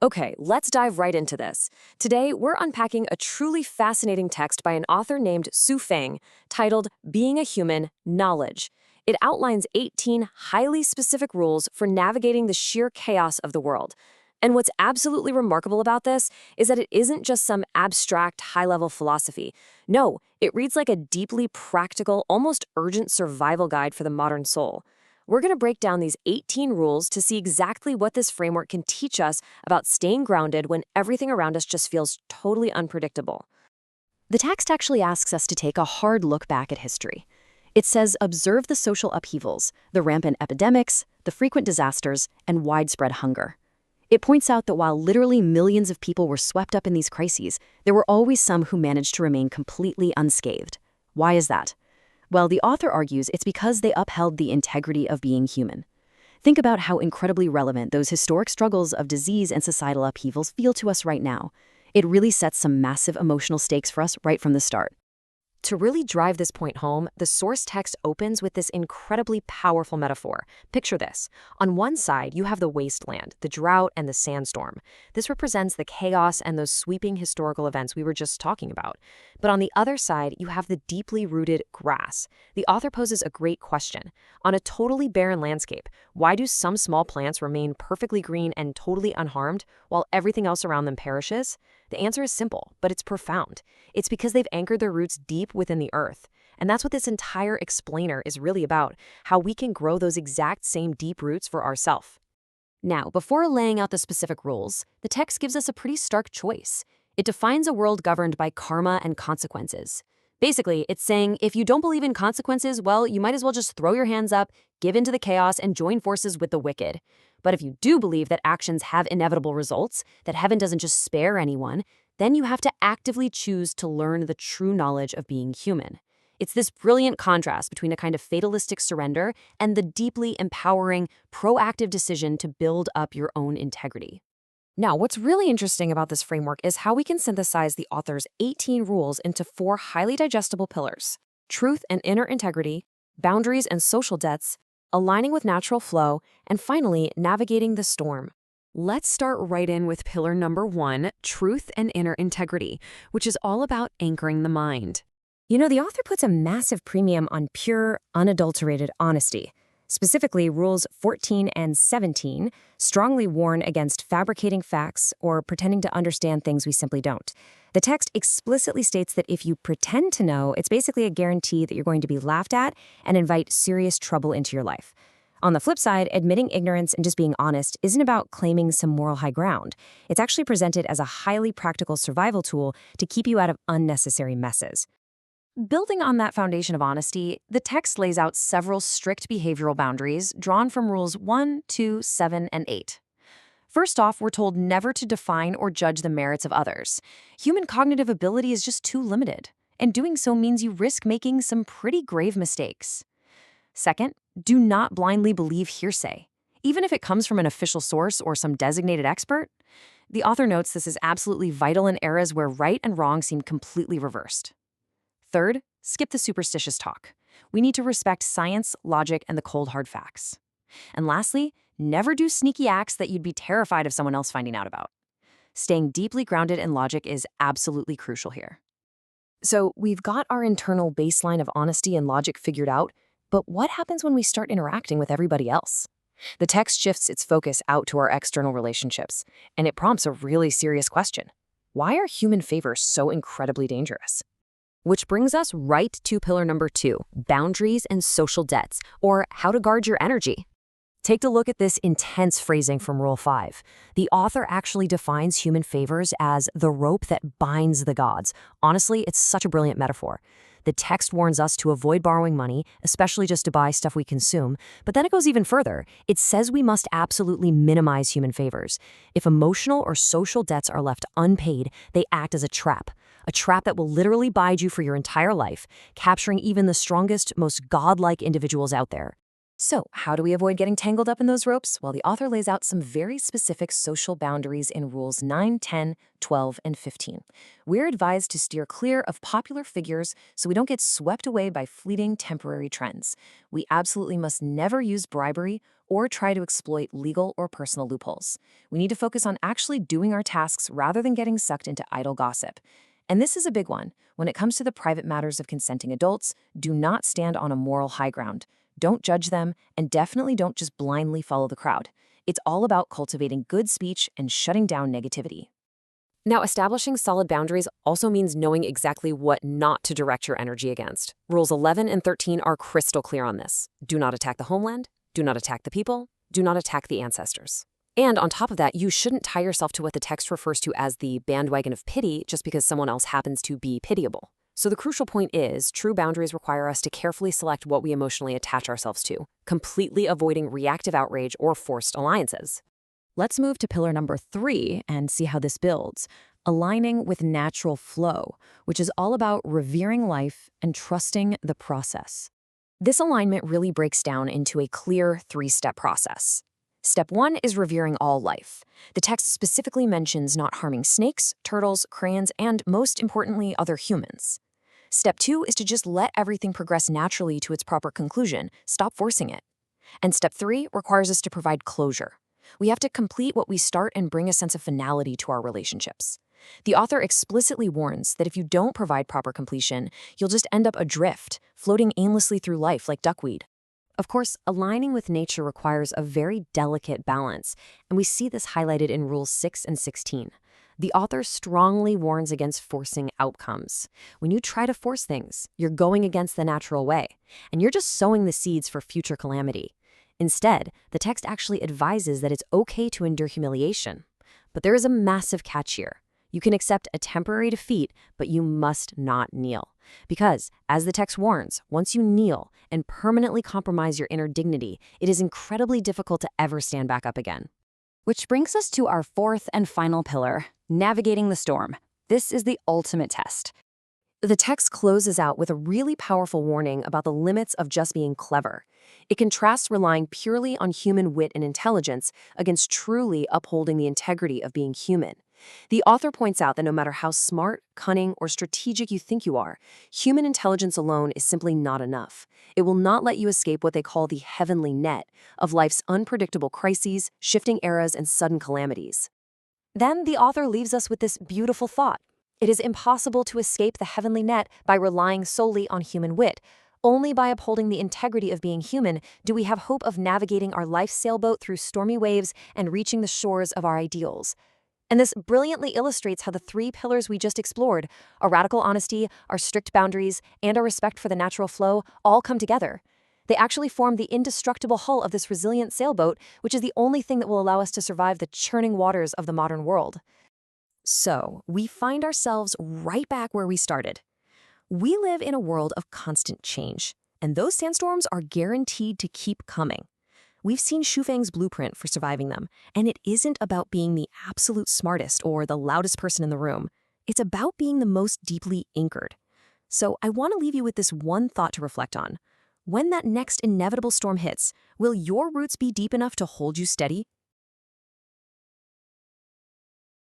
Okay, let's dive right into this. Today, we're unpacking a truly fascinating text by an author named Su Feng titled Being a Human Knowledge. It outlines 18 highly specific rules for navigating the sheer chaos of the world. And what's absolutely remarkable about this is that it isn't just some abstract, high level philosophy. No, it reads like a deeply practical, almost urgent survival guide for the modern soul. We're going to break down these 18 rules to see exactly what this framework can teach us about staying grounded when everything around us just feels totally unpredictable. The text actually asks us to take a hard look back at history. It says, observe the social upheavals, the rampant epidemics, the frequent disasters, and widespread hunger. It points out that while literally millions of people were swept up in these crises, there were always some who managed to remain completely unscathed. Why is that? Well, the author argues it's because they upheld the integrity of being human. Think about how incredibly relevant those historic struggles of disease and societal upheavals feel to us right now. It really sets some massive emotional stakes for us right from the start. To really drive this point home, the source text opens with this incredibly powerful metaphor. Picture this. On one side, you have the wasteland, the drought, and the sandstorm. This represents the chaos and those sweeping historical events we were just talking about. But on the other side, you have the deeply rooted grass. The author poses a great question. On a totally barren landscape, why do some small plants remain perfectly green and totally unharmed, while everything else around them perishes? The answer is simple, but it's profound. It's because they've anchored their roots deep within the earth. And that's what this entire explainer is really about, how we can grow those exact same deep roots for ourselves. Now, before laying out the specific rules, the text gives us a pretty stark choice. It defines a world governed by karma and consequences. Basically, it's saying if you don't believe in consequences, well, you might as well just throw your hands up, give in to the chaos, and join forces with the wicked. But if you do believe that actions have inevitable results, that heaven doesn't just spare anyone, then you have to actively choose to learn the true knowledge of being human. It's this brilliant contrast between a kind of fatalistic surrender and the deeply empowering, proactive decision to build up your own integrity. Now, what's really interesting about this framework is how we can synthesize the author's 18 rules into 4 highly digestible pillars: truth and inner integrity, boundaries and social debts, aligning with natural flow, and finally, navigating the storm. Let's start right in with pillar number 1, truth and inner integrity, which is all about anchoring the mind. The author puts a massive premium on pure, unadulterated honesty. Specifically, rules 14 and 17 strongly warn against fabricating facts or pretending to understand things we simply don't. The text explicitly states that if you pretend to know, it's basically a guarantee that you're going to be laughed at and invite serious trouble into your life. On the flip side, admitting ignorance and just being honest isn't about claiming some moral high ground. It's actually presented as a highly practical survival tool to keep you out of unnecessary messes. Building on that foundation of honesty, the text lays out several strict behavioral boundaries drawn from rules 1, 2, 7, and 8. First off, we're told never to define or judge the merits of others. Human cognitive ability is just too limited, and doing so means you risk making some pretty grave mistakes. Second, do not blindly believe hearsay, even if it comes from an official source or some designated expert. The author notes this is absolutely vital in eras where right and wrong seem completely reversed. Third, skip the superstitious talk. We need to respect science, logic, and the cold hard facts. And lastly, never do sneaky acts that you'd be terrified of someone else finding out about. Staying deeply grounded in logic is absolutely crucial here. So we've got our internal baseline of honesty and logic figured out, but what happens when we start interacting with everybody else? The text shifts its focus out to our external relationships, and it prompts a really serious question. Why are human favors so incredibly dangerous? Which brings us right to pillar number 2, boundaries and social debts, or how to guard your energy. Take a look at this intense phrasing from Rule 5. The author actually defines human favors as the rope that binds the gods. Honestly, it's such a brilliant metaphor. The text warns us to avoid borrowing money, especially just to buy stuff we consume, but then it goes even further. It says we must absolutely minimize human favors. If emotional or social debts are left unpaid, they act as a trap that will literally bide you for your entire life, capturing even the strongest, most godlike individuals out there. So, how do we avoid getting tangled up in those ropes? Well, the author lays out some very specific social boundaries in Rules 9, 10, 12, and 15. We're advised to steer clear of popular figures so we don't get swept away by fleeting temporary trends. We absolutely must never use bribery or try to exploit legal or personal loopholes. We need to focus on actually doing our tasks rather than getting sucked into idle gossip. And this is a big one. When it comes to the private matters of consenting adults, do not stand on a moral high ground. Don't judge them, and definitely don't just blindly follow the crowd. It's all about cultivating good speech and shutting down negativity. Now, establishing solid boundaries also means knowing exactly what not to direct your energy against. Rules 11 and 13 are crystal clear on this. Do not attack the homeland, do not attack the people, do not attack the ancestors. And on top of that, you shouldn't tie yourself to what the text refers to as the bandwagon of pity just because someone else happens to be pitiable. So the crucial point is, true boundaries require us to carefully select what we emotionally attach ourselves to, completely avoiding reactive outrage or forced alliances. Let's move to pillar number 3 and see how this builds. Aligning with natural flow, which is all about revering life and trusting the process. This alignment really breaks down into a clear 3-step process. Step 1 is revering all life. The text specifically mentions not harming snakes, turtles, crayons, and most importantly, other humans. Step 2 is to just let everything progress naturally to its proper conclusion, stop forcing it. And step 3 requires us to provide closure. We have to complete what we start and bring a sense of finality to our relationships. The author explicitly warns that if you don't provide proper completion, you'll just end up adrift, floating aimlessly through life like duckweed. Of course, aligning with nature requires a very delicate balance, and we see this highlighted in Rules 6 and 16. The author strongly warns against forcing outcomes. When you try to force things, you're going against the natural way, and you're just sowing the seeds for future calamity. Instead, the text actually advises that it's okay to endure humiliation. But there is a massive catch here. You can accept a temporary defeat, but you must not kneel. Because, as the text warns, once you kneel and permanently compromise your inner dignity, it is incredibly difficult to ever stand back up again. Which brings us to our 4th and final pillar, navigating the storm. This is the ultimate test. The text closes out with a really powerful warning about the limits of just being clever. It contrasts relying purely on human wit and intelligence against truly upholding the integrity of being human. The author points out that no matter how smart, cunning, or strategic you think you are, human intelligence alone is simply not enough. It will not let you escape what they call the heavenly net of life's unpredictable crises, shifting eras, and sudden calamities. Then the author leaves us with this beautiful thought. It is impossible to escape the heavenly net by relying solely on human wit. Only by upholding the integrity of being human do we have hope of navigating our life sailboat through stormy waves and reaching the shores of our ideals. And this brilliantly illustrates how the 3 pillars we just explored, our radical honesty, our strict boundaries, and our respect for the natural flow, all come together. They actually form the indestructible hull of this resilient sailboat, which is the only thing that will allow us to survive the churning waters of the modern world. So, we find ourselves right back where we started. We live in a world of constant change, and those sandstorms are guaranteed to keep coming. We've seen Xu blueprint for surviving them, and it isn't about being the absolute smartest or the loudest person in the room. It's about being the most deeply anchored. So I want to leave you with this one thought to reflect on. When that next inevitable storm hits, will your roots be deep enough to hold you steady,